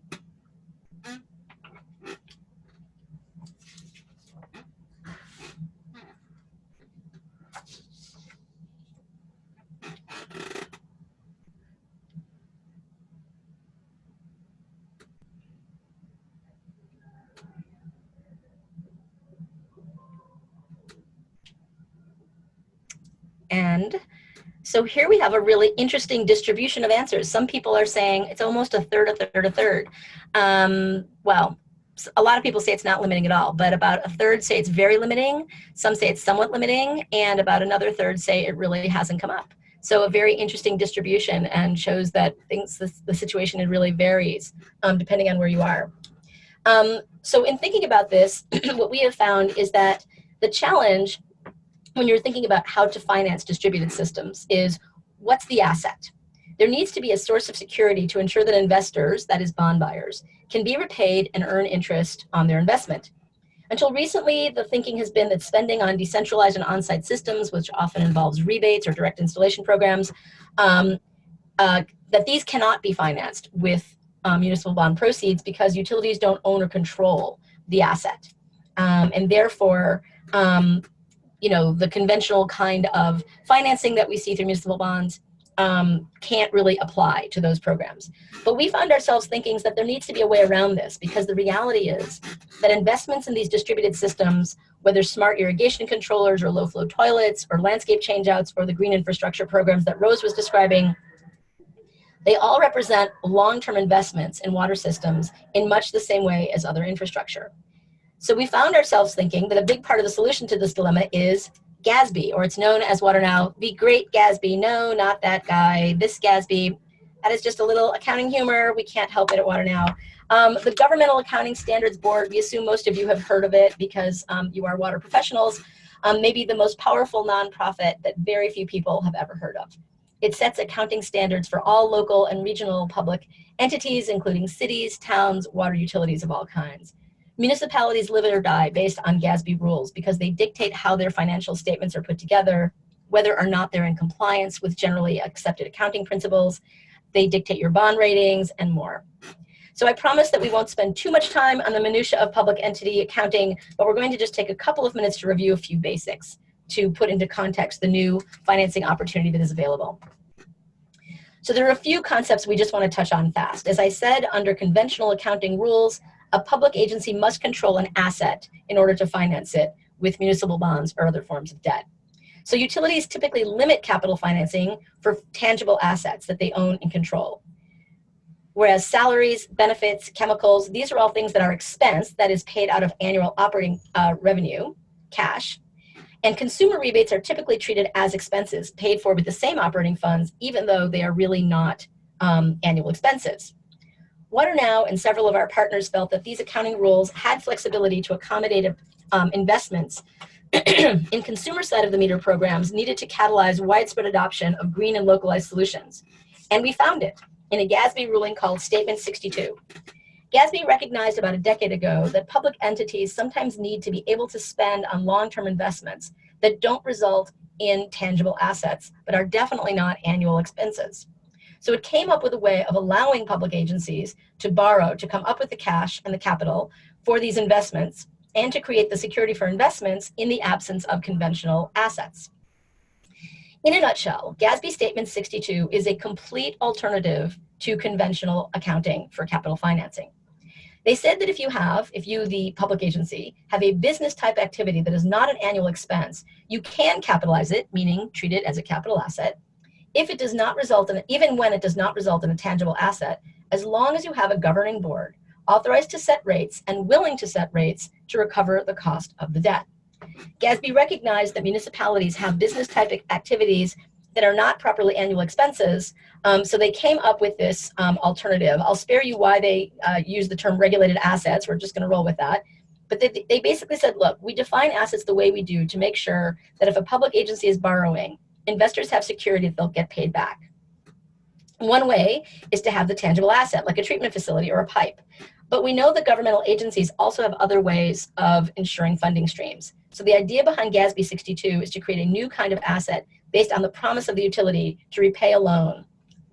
And so here we have a really interesting distribution of answers. Some people are saying it's almost a third, a third, a third. Well, a lot of people say it's not limiting at all, but about a third say it's very limiting. Some say it's somewhat limiting, and about another third say it really hasn't come up. So a very interesting distribution, and shows that the situation, it really varies depending on where you are. So in thinking about this, what we have found is that the challenge when you're thinking about how to finance distributed systems is, what's the asset? There needs to be a source of security to ensure that investors, that is bond buyers, can be repaid and earn interest on their investment. Until recently, the thinking has been that spending on decentralized and on-site systems, which often involves rebates or direct installation programs, that these cannot be financed with municipal bond proceeds because utilities don't own or control the asset. And therefore, the conventional kind of financing that we see through municipal bonds can't really apply to those programs. But we found ourselves thinking that there needs to be a way around this, because the reality is that investments in these distributed systems, whether smart irrigation controllers or low flow toilets or landscape changeouts or the green infrastructure programs that Rose was describing, they all represent long-term investments in water systems in much the same way as other infrastructure. So we found ourselves thinking that a big part of the solution to this dilemma is GASB, or it's known as WaterNow. The great Gatsby. No, not that guy. This Gatsby. That is just a little accounting humor. We can't help it at WaterNow. The Governmental Accounting Standards Board, we assume most of you have heard of it because you are water professionals, maybe the most powerful nonprofit that very few people have ever heard of. It sets accounting standards for all local and regional public entities, including cities, towns, water utilities of all kinds. Municipalities live or die based on GASB rules because they dictate how their financial statements are put together, whether or not they're in compliance with generally accepted accounting principles. They dictate your bond ratings and more. So I promise that we won't spend too much time on the minutia of public entity accounting, but we're going to just take a couple of minutes to review a few basics to put into context the new financing opportunity that is available. So there are a few concepts we just want to touch on fast. As I said, under conventional accounting rules, a public agency must control an asset in order to finance it with municipal bonds or other forms of debt. So utilities typically limit capital financing for tangible assets that they own and control. Whereas salaries, benefits, chemicals, these are all things that are expense, that is paid out of annual operating revenue, cash. And consumer rebates are typically treated as expenses paid for with the same operating funds, even though they are really not annual expenses. WaterNow and several of our partners felt that these accounting rules had flexibility to accommodate investments in consumer side of the meter programs needed to catalyze widespread adoption of green and localized solutions. And we found it in a GASB ruling called Statement 62. GASB recognized about a decade ago that public entities sometimes need to be able to spend on long-term investments that don't result in tangible assets, but are definitely not annual expenses. So it came up with a way of allowing public agencies to borrow, to come up with the cash and the capital for these investments, and to create the security for investments in the absence of conventional assets. In a nutshell, GASB Statement 62 is a complete alternative to conventional accounting for capital financing. They said that if you, the public agency, have a business type activity that is not an annual expense, you can capitalize it, meaning treat it as a capital asset, if it does not result in, even when it does not result in a tangible asset, as long as you have a governing board authorized to set rates and willing to set rates to recover the cost of the debt. GASB recognized that municipalities have business type activities that are not properly annual expenses, so they came up with this alternative. I'll spare you why they use the term regulated assets. We're just going to roll with that. But they basically said, look, we define assets the way we do to make sure that if a public agency is borrowing, investors have security that they'll get paid back. One way is to have the tangible asset, like a treatment facility or a pipe. But we know that governmental agencies also have other ways of ensuring funding streams. So the idea behind GASB 62 is to create a new kind of asset based on the promise of the utility to repay a loan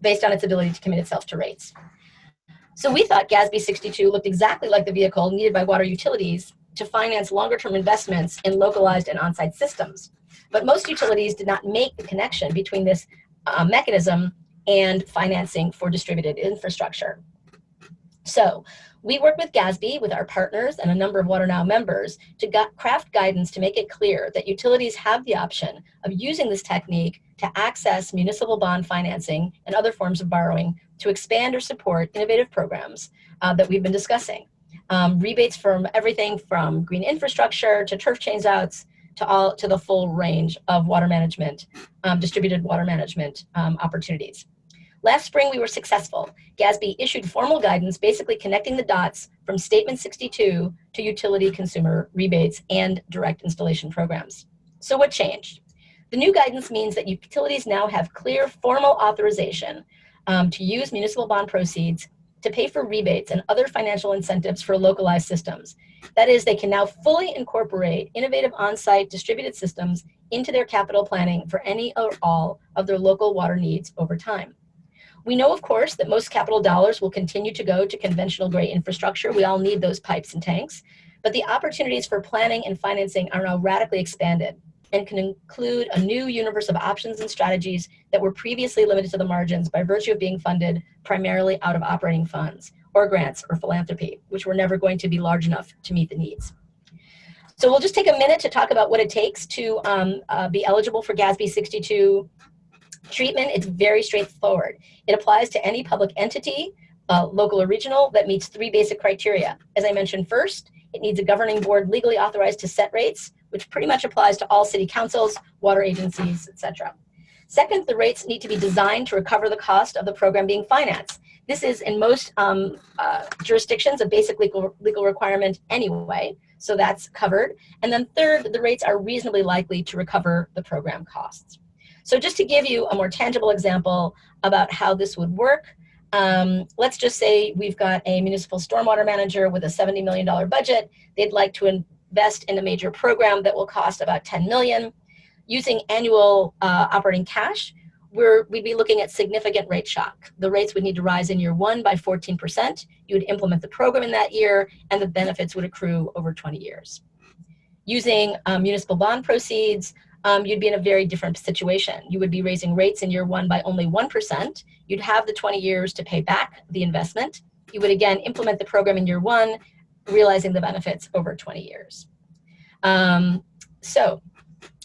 based on its ability to commit itself to rates. So we thought GASB 62 looked exactly like the vehicle needed by water utilities to finance longer-term investments in localized and on-site systems. But most utilities did not make the connection between this mechanism and financing for distributed infrastructure. So we work with GASB, with our partners and a number of WaterNow members, to craft guidance to make it clear that utilities have the option of using this technique to access municipal bond financing and other forms of borrowing to expand or support innovative programs that we've been discussing. Rebates from everything from green infrastructure to turf changeouts to the full range of water management, distributed water management opportunities. Last spring, we were successful. GASB issued formal guidance basically connecting the dots from Statement 62 to utility consumer rebates and direct installation programs. So what changed? The new guidance means that utilities now have clear formal authorization to use municipal bond proceeds to pay for rebates and other financial incentives for localized systems. That is, they can now fully incorporate innovative on-site distributed systems into their capital planning for any or all of their local water needs over time. We know, of course, that most capital dollars will continue to go to conventional gray infrastructure. We all need those pipes and tanks, but the opportunities for planning and financing are now radically expanded. and can include a new universe of options and strategies that were previously limited to the margins by virtue of being funded primarily out of operating funds or grants or philanthropy, which were never going to be large enough to meet the needs. So we'll just take a minute to talk about what it takes to be eligible for GASB 62 treatment. It's very straightforward. It applies to any public entity, local or regional, that meets 3 basic criteria. As I mentioned first, it needs a governing board legally authorized to set rates, which pretty much applies to all city councils, water agencies, etc. Second, the rates need to be designed to recover the cost of the program being financed. This is in most jurisdictions a basic legal requirement anyway, so that's covered. And then third, the rates are reasonably likely to recover the program costs. So just to give you a more tangible example about how this would work, let's just say we've got a municipal stormwater manager with a $70 million budget. They'd like to invest in a major program that will cost about $10 million. Using annual operating cash, we'd be looking at significant rate shock. The rates would need to rise in year 1 by 14%. You would implement the program in that year, and the benefits would accrue over 20 years. Using municipal bond proceeds, you'd be in a very different situation. You would be raising rates in year 1 by only 1%. You'd have the 20 years to pay back the investment. You would again implement the program in year 1, realizing the benefits over 20 years. So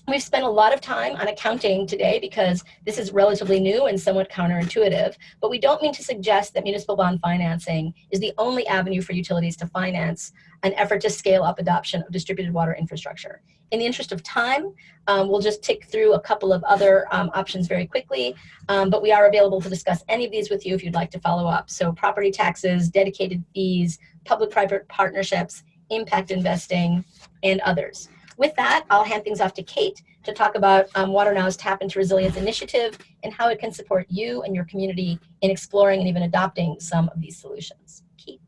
we've spent a lot of time on accounting today because this is relatively new and somewhat counterintuitive, but we don't mean to suggest that municipal bond financing is the only avenue for utilities to finance an effort to scale up adoption of distributed water infrastructure. In the interest of time, we'll just tick through a couple of other options very quickly, but we are available to discuss any of these with you if you'd like to follow up. So property taxes, dedicated fees, public-private partnerships, impact investing, and others. With that, I'll hand things off to Kate to talk about WaterNow's Tap into Resilience initiative and how it can support you and your community in exploring and even adopting some of these solutions. Kate.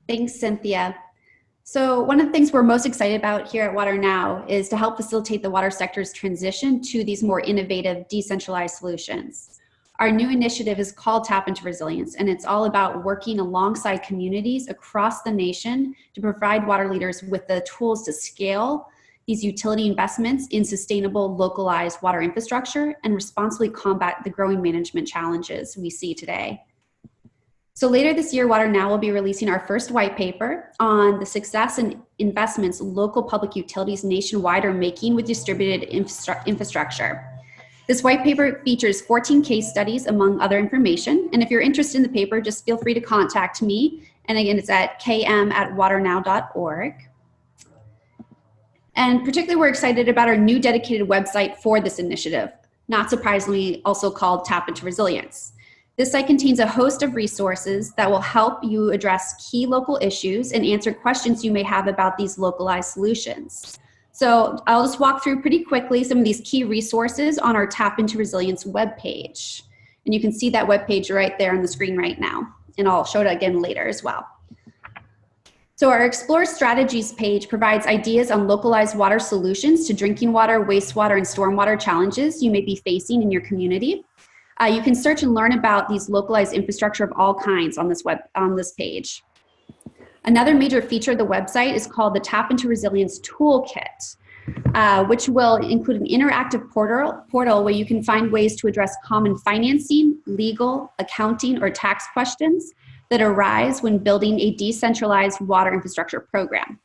Thanks, Cynthia. So one of the things we're most excited about here at WaterNow is to help facilitate the water sector's transition to these more innovative, decentralized solutions. Our new initiative is called Tap into Resilience, and it's all about working alongside communities across the nation to provide water leaders with the tools to scale these utility investments in sustainable, localized water infrastructure and responsibly combat the growing management challenges we see today. So later this year, WaterNow will be releasing our first white paper on the success and investments local public utilities nationwide are making with distributed infrastructure. This white paper features 14 case studies, among other information. And if you're interested in the paper, just feel free to contact me. And again, it's at km@waternow.org. And particularly, we're excited about our new dedicated website for this initiative, not surprisingly, also called Tap into Resilience. This site contains a host of resources that will help you address key local issues and answer questions you may have about these localized solutions. So I'll just walk through pretty quickly some of these key resources on our Tap into Resilience webpage. And you can see that webpage right there on the screen right now. And I'll show it again later as well. So our Explore Strategies page provides ideas on localized water solutions to drinking water, wastewater, and stormwater challenges you may be facing in your community. You can search and learn about these localized infrastructure of all kinds on this page. Another major feature of the website is called the Tap into Resilience Toolkit, which will include an interactive portal where you can find ways to address common financing, legal, accounting, or tax questions that arise when building a decentralized water infrastructure program.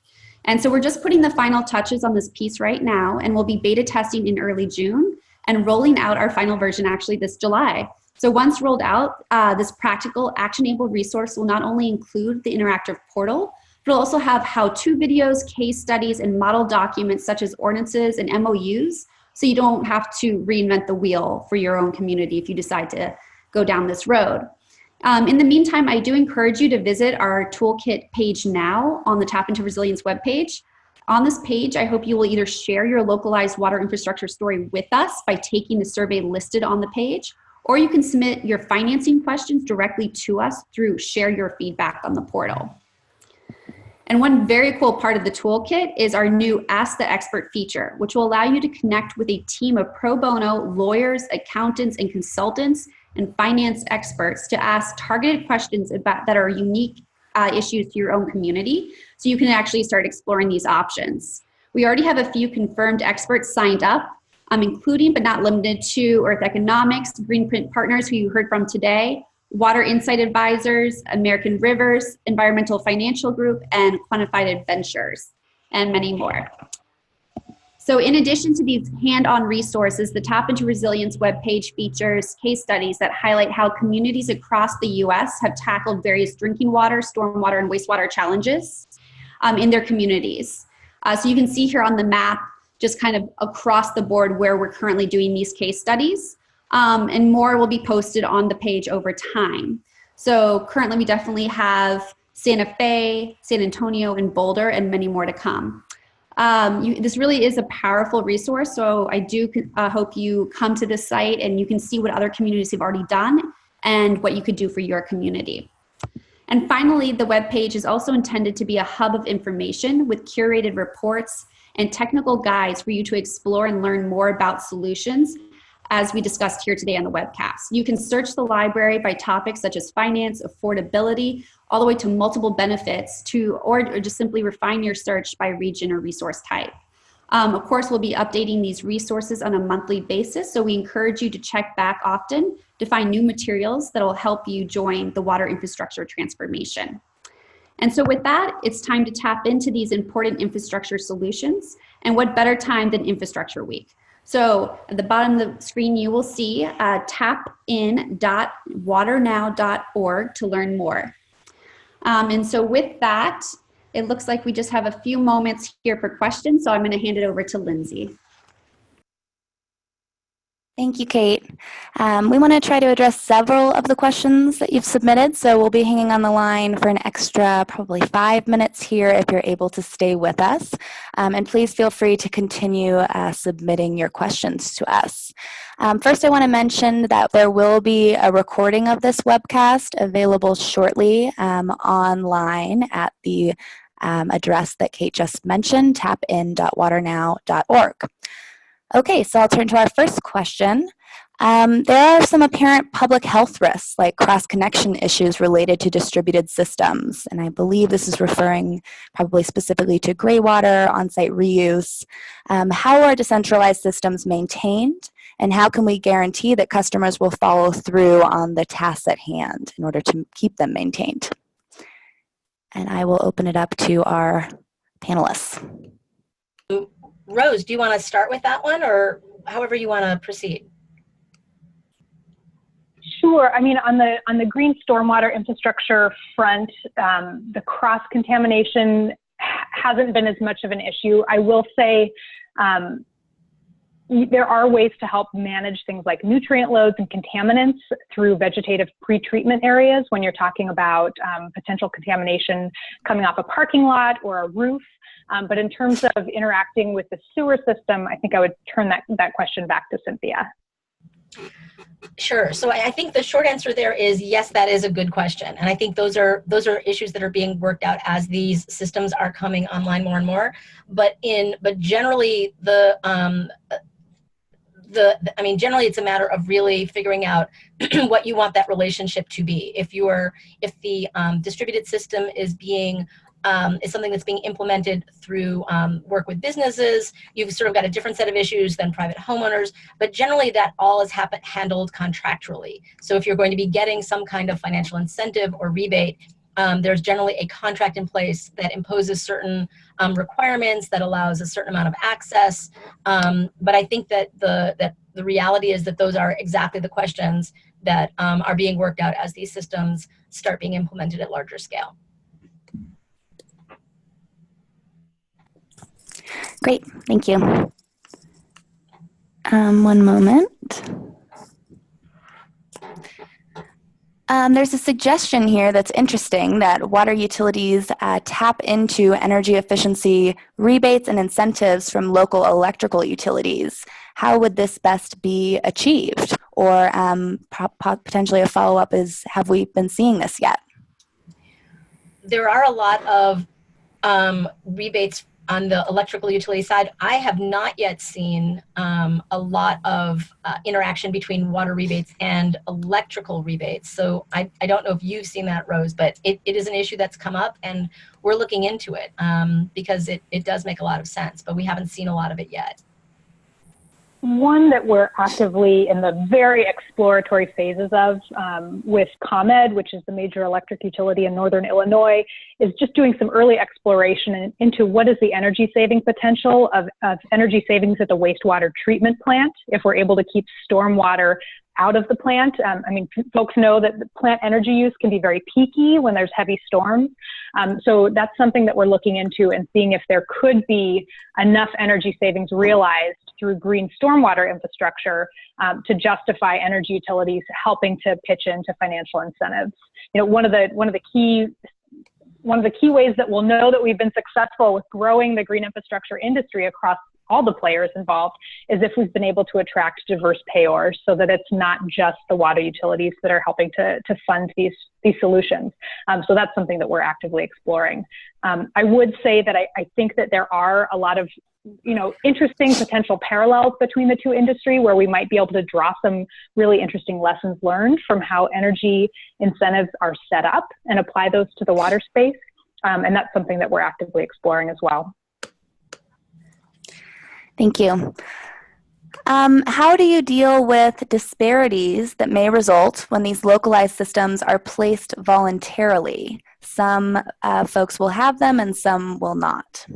And so we're just putting the final touches on this piece right now, and we'll be beta testing in early June and rolling out our final version actually this July. So once rolled out, this practical, action-able resource will not only include the interactive portal, but it'll also have how-to videos, case studies, and model documents such as ordinances and MOUs, so you don't have to reinvent the wheel for your own community if you decide to go down this road. In the meantime, I do encourage you to visit our toolkit page now on the Tap into Resilience webpage. On this page, I hope you will either share your localized water infrastructure story with us by taking the survey listed on the page, or you can submit your financing questions directly to us through Share Your Feedback on the portal. And one very cool part of the toolkit is our new Ask the Expert feature, which will allow you to connect with a team of pro bono lawyers, accountants, and consultants and finance experts to ask targeted questions about that are unique issues to your own community, so you can actually start exploring these options. We already have a few confirmed experts signed up, including but not limited to Earth Economics, Greenprint Partners, who you heard from today, Water Insight Advisors, American Rivers, Environmental Financial Group, and Quantified Adventures, and many more. So in addition to these hand-on resources, the Tap into Resilience webpage features case studies that highlight how communities across the U.S. have tackled various drinking water, stormwater, and wastewater challenges in their communities. So you can see here on the map, just kind of across the board where we're currently doing these case studies. And more will be posted on the page over time. So currently we definitely have Santa Fe, San Antonio, and Boulder, and many more to come. This really is a powerful resource, so I do hope you come to this site and you can see what other communities have already done and what you could do for your community. And finally, the webpage is also intended to be a hub of information with curated reports and technical guides for you to explore and learn more about solutions, as we discussed here today on the webcast. You can search the library by topics such as finance, affordability, all the way to multiple benefits, or just simply refine your search by region or resource type. Of course, we'll be updating these resources on a monthly basis, so we encourage you to check back often to find new materials that will help you join the water infrastructure transformation. And so with that, it's time to tap into these important infrastructure solutions, and what better time than Infrastructure Week. So at the bottom of the screen, you will see tapin.waternow.org to learn more. And so with that, it looks like we just have a few moments here for questions, so I'm going to hand it over to Lindsay. Thank you, Kate. We want to try to address several of the questions that you've submitted, so we'll be hanging on the line for an extra probably 5 minutes here if you're able to stay with us. And please feel free to continue submitting your questions to us. First, I want to mention that there will be a recording of this webcast available shortly online at the address that Kate just mentioned, tapin.waternow.org. Okay, so I'll turn to our first question. There are some apparent public health risks, like cross-connection issues related to distributed systems, and I believe this is referring probably specifically to gray water, on-site reuse. How are decentralized systems maintained, and how can we guarantee that customers will follow through on the tasks at hand in order to keep them maintained? And I will open it up to our panelists. Rose, do you want to start with that one, or however you want to proceed? Sure. I mean, on the green stormwater infrastructure front, the cross-contamination hasn't been as much of an issue. I will say there are ways to help manage things like nutrient loads and contaminants through vegetative pretreatment areas when you're talking about potential contamination coming off a parking lot or a roof. But in terms of interacting with the sewer system, I think I would turn that question back to Cynthia. Sure. So I think the short answer there is yes, that is a good question. And I think those are issues that are being worked out as these systems are coming online more and more. But generally generally it's a matter of really figuring out what you want that relationship to be. If the distributed system is something that's being implemented through work with businesses, you've sort of got a different set of issues than private homeowners, but generally that all is handled contractually. So if you're going to be getting some kind of financial incentive or rebate, there's generally a contract in place that imposes certain requirements, that allows a certain amount of access. But I think that the reality is that those are exactly the questions that are being worked out as these systems start being implemented at larger scale. Great, thank you. One moment. There's a suggestion here that's interesting that water utilities tap into energy efficiency rebates and incentives from local electrical utilities. How would this best be achieved? Or potentially a follow-up is, have we been seeing this yet? There are a lot of rebates on the electrical utility side, I have not yet seen a lot of interaction between water rebates and electrical rebates. So I don't know if you've seen that, Rose, but it is an issue that's come up, and we're looking into it because it does make a lot of sense, but we haven't seen a lot of it yet. One that we're actively in the very exploratory phases of with ComEd, which is the major electric utility in Northern Illinois, is just doing some early exploration into what is the energy saving potential of energy savings at the wastewater treatment plant if we're able to keep stormwater out of the plant. I mean, folks know that the plant energy use can be very peaky when there's heavy storms. So that's something that we're looking into and seeing if there could be enough energy savings realized through green stormwater infrastructure to justify energy utilities helping to pitch into financial incentives. You know, one of the key ways that we'll know that we've been successful with growing the green infrastructure industry across all the players involved is if we've been able to attract diverse payors so that it's not just the water utilities that are helping to fund these solutions. So that's something that we're actively exploring. I would say that I think that there are a lot of interesting potential parallels between the two industry where we might be able to draw some really interesting lessons learned from how energy incentives are set up and apply those to the water space. And that's something that we're actively exploring as well. Thank you. How do you deal with disparities that may result when these localized systems are placed voluntarily? Some folks will have them and some will not.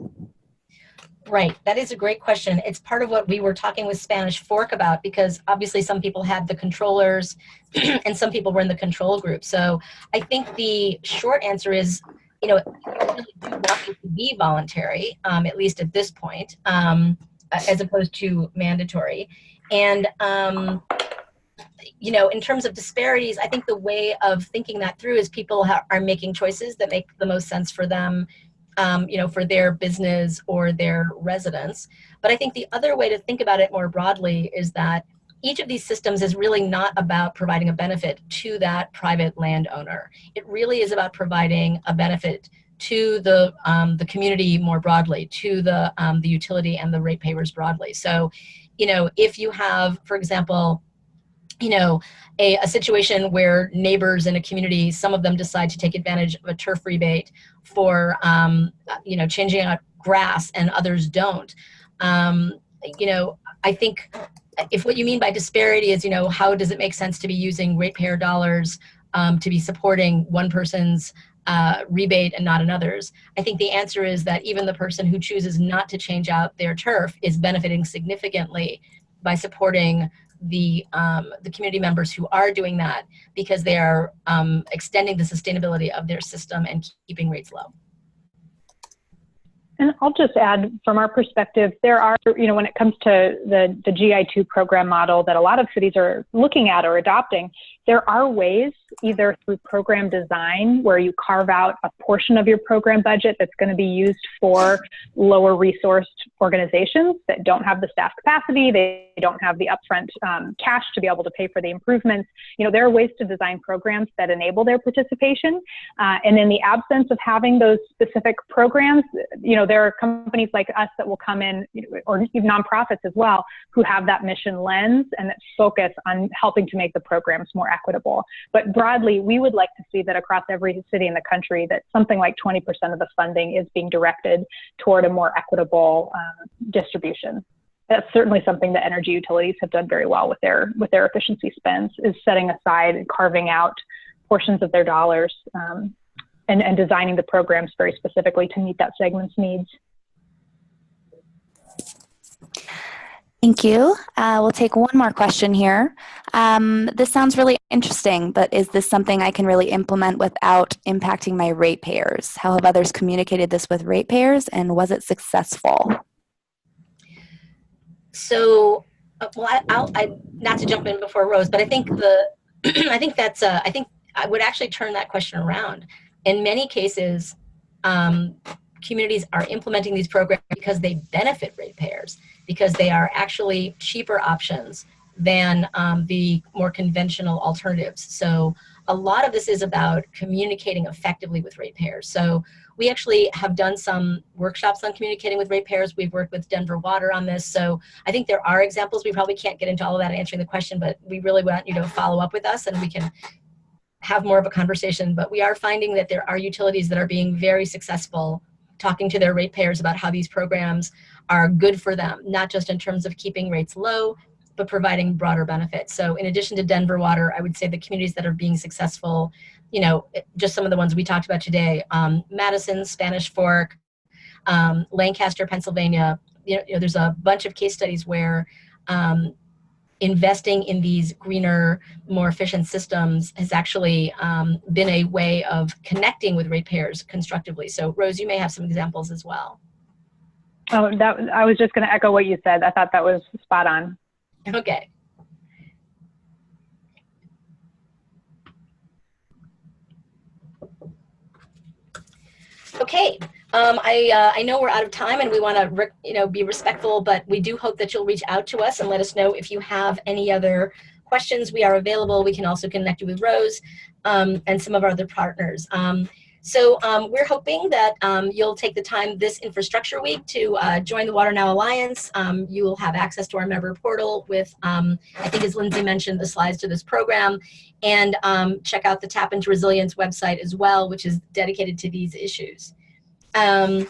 Right, that is a great question. It's part of what we were talking with Spanish Fork about, because obviously some people had the controllers and some people were in the control group. So I think the short answer is, you really do want it to be voluntary, at least at this point, as opposed to mandatory. And, in terms of disparities, I think the way of thinking that through is people are making choices that make the most sense for them, for their business or their residents. But I think the other way to think about it more broadly is that each of these systems is really not about providing a benefit to that private landowner. It really is about providing a benefit to the community more broadly, to the utility and the ratepayers broadly. So, if you have, for example, a situation where neighbors in a community, some of them decide to take advantage of a turf rebate for, changing out grass and others don't. I think if what you mean by disparity is, how does it make sense to be using ratepayer dollars to be supporting one person's rebate and not another's, I think the answer is that even the person who chooses not to change out their turf is benefiting significantly by supporting the community members who are doing that, because they are extending the sustainability of their system and keeping rates low. And I'll just add, from our perspective, there are, when it comes to the GI2 program model that a lot of cities are looking at or adopting, there are ways, either through program design, where you carve out a portion of your program budget that's going to be used for lower resourced organizations that don't have the staff capacity, they don't have the upfront cash to be able to pay for the improvements. There are ways to design programs that enable their participation. And in the absence of having those specific programs, there are companies like us that will come in, or even nonprofits as well, who have that mission lens and that focus on helping to make the programs more equitable. But broadly, we would like to see that across every city in the country, that something like 20% of the funding is being directed toward a more equitable distribution. That's certainly something that energy utilities have done very well with their efficiency spends, is setting aside and carving out portions of their dollars and designing the programs very specifically to meet that segment's needs. Thank you. We'll take one more question here. This sounds really interesting, but is this something I can really implement without impacting my ratepayers? How have others communicated this with ratepayers, and was it successful? So, I not to jump in before Rose, but I think I think I would actually turn that question around. In many cases, communities are implementing these programs because they benefit ratepayers, because they are actually cheaper options than the more conventional alternatives. So a lot of this is about communicating effectively with ratepayers. So we actually have done some workshops on communicating with ratepayers. We've worked with Denver Water on this. So I think there are examples. We probably can't get into all of that answering the question, but we really want you to follow up with us and we can have more of a conversation. But we are finding that there are utilities that are being very successful talking to their ratepayers about how these programs are good for them, not just in terms of keeping rates low, but providing broader benefits. So in addition to Denver Water, I would say the communities that are being successful, you know, just some of the ones we talked about today, Madison, Spanish Fork, Lancaster, Pennsylvania, you know, there's a bunch of case studies where investing in these greener, more efficient systems has actually been a way of connecting with ratepayers constructively. So Rose, you may have some examples as well. Oh, I was just going to echo what you said. I thought that was spot on. Okay. Okay, I know we're out of time and we want to be respectful, but we do hope that you'll reach out to us and let us know if you have any other questions. We are available. We can also connect you with Rose and some of our other partners. So we're hoping that you'll take the time this Infrastructure Week to join the WaterNow Alliance. You will have access to our member portal with, I think as Lindsay mentioned, the slides to this program, and check out the Tap into Resilience website as well, which is dedicated to these issues. And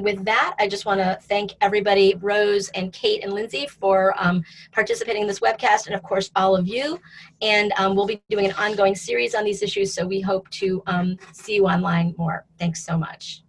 with that, I just want to thank everybody, Rose and Kate and Lindsay, for participating in this webcast, and of course, all of you. And we'll be doing an ongoing series on these issues, so we hope to see you online more. Thanks so much.